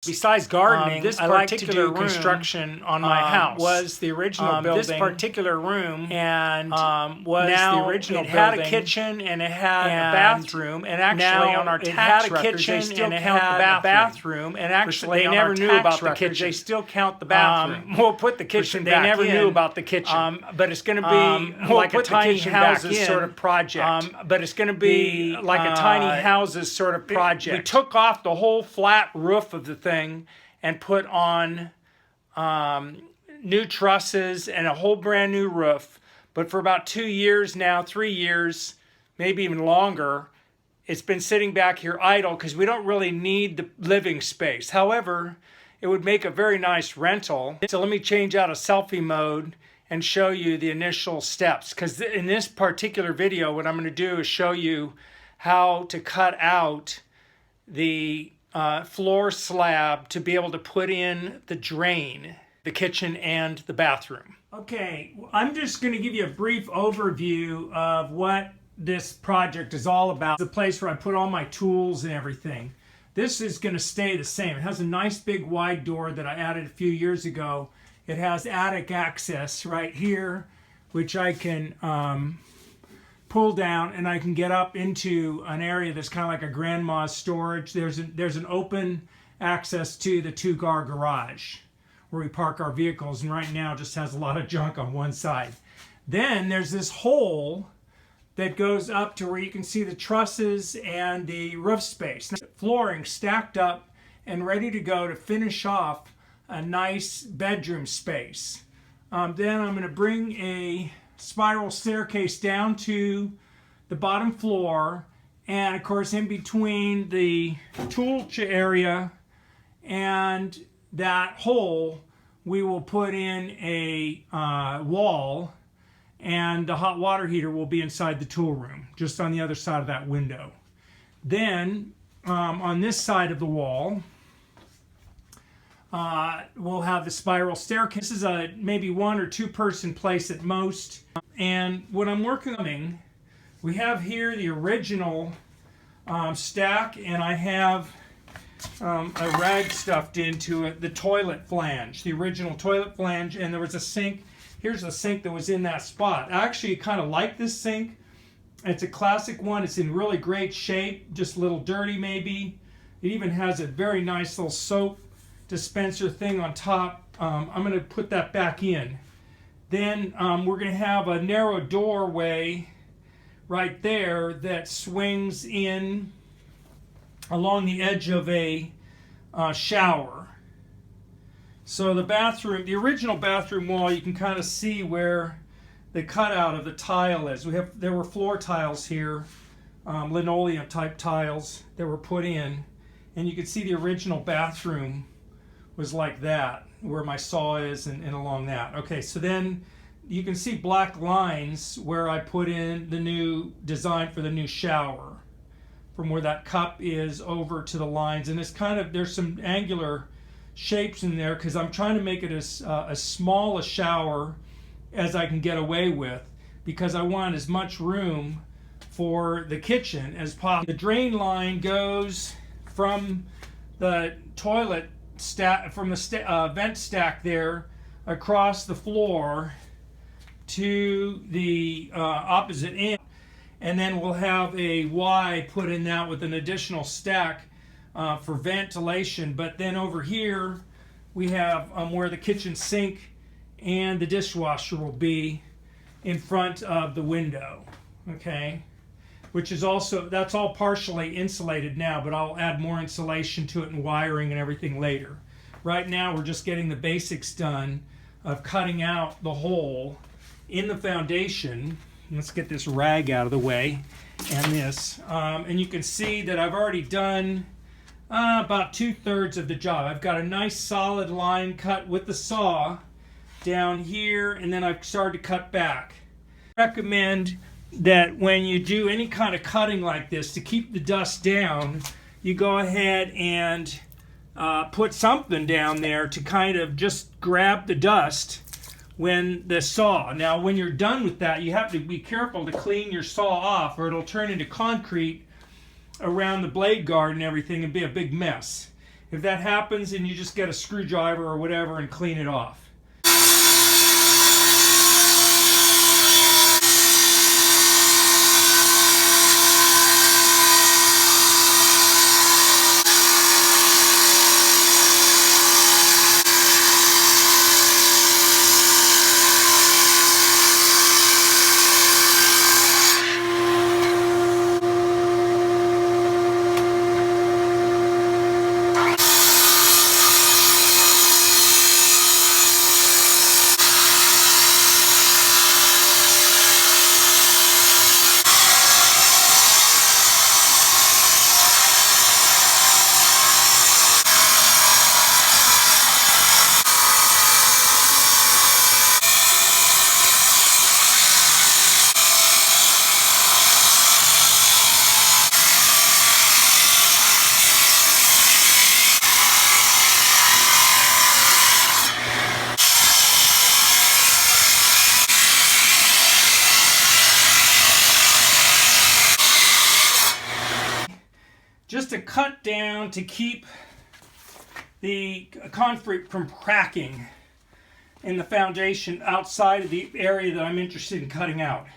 Besides gardening, this I like to particular do room, construction on my house. Was the original building. This particular room And was now the original it had building, a kitchen and it had and a bathroom. And actually now on our it tax had a records, kitchen they still and it count had the a bathroom. And actually they on never our knew tax about the records, kitchen. they still count the bathroom. We'll put the kitchen They back never in. knew about the kitchen. But it's going to be We'll like a put the tiny kitchen back houses in. sort of project. But it's going to be like a tiny houses sort of project. We took off the whole flat roof of the thing and put on new trusses and a whole brand new roof. But for about 2 years now, 3 years, maybe even longer, it's been sitting back here idle because we don't really need the living space. However, it would make a very nice rental. So let me change out of selfie mode and show you the initial steps. Because in this particular video, what I'm going to do is show you how to cut out the floor slab to be able to put in the drain, the kitchen and the bathroom. Okay, I'm just going to give you a brief overview of what this project is all about. It's the place where I put all my tools and everything. This is going to stay the same. It has a nice big wide door that I added a few years ago. It has attic access right here, which I can pull down, and I can get up into an area that's kind of like a grandma's storage. There's an open access to the two-car garage where we park our vehicles, and right now it just has a lot of junk on one side. Then there's this hole that goes up to where you can see the trusses and the roof space. Flooring stacked up and ready to go to finish off a nice bedroom space. Then I'm going to bring a spiral staircase down to the bottom floor, and of course in between the tool area and that hole we will put in a wall, and the hot water heater will be inside the tool room just on the other side of that window. Then on this side of the wall we'll have the spiral staircase. This is a maybe 1 or 2 person place at most. And what I'm working on, we have here the original stack, and I have a rag stuffed into it, the toilet flange, the original toilet flange, and there was a sink. Here's the sink that was in that spot. I actually kind of like this sink. It's a classic one. It's in really great shape, just a little dirty maybe. It even has a very nice little soap dispenser thing on top. I'm going to put that back in. Then we're going to have a narrow doorway right there that swings in along the edge of a shower. So the bathroom, the original bathroom wall, you can kind of see where the cutout of the tile is. There were floor tiles here, linoleum type tiles that were put in, and you can see the original bathroom was like that, where my saw is and along that. Okay, so then you can see black lines where I put in the new design for the new shower, from where that cup is over to the lines, and it's kind of, there's some angular shapes in there because I'm trying to make it as small a shower as I can get away with, because I want as much room for the kitchen as possible. The drain line goes from the toilet stack, from the vent stack there, across the floor to the opposite end, and then we'll have a Y put in that with an additional stack for ventilation. But then over here we have where the kitchen sink and the dishwasher will be in front of the window. Okay, which is also, that's all partially insulated now, but I'll add more insulation to it and wiring and everything later. Right now we're just getting the basics done of cutting out the hole in the foundation. Let's get this rag out of the way and this. And you can see that I've already done about 2/3 of the job. I've got a nice solid line cut with the saw down here, and then I've started to cut back. I recommend that when you do any kind of cutting like this, to keep the dust down, you go ahead and put something down there to kind of just grab the dust when the saw. Now when you're done with that, you have to be careful to clean your saw off, or it'll turn into concrete around the blade guard and everything and be a big mess. If that happens, then you just get a screwdriver or whatever and clean it off. Just to cut down to keep the concrete from cracking in the foundation outside of the area that I'm interested in cutting out.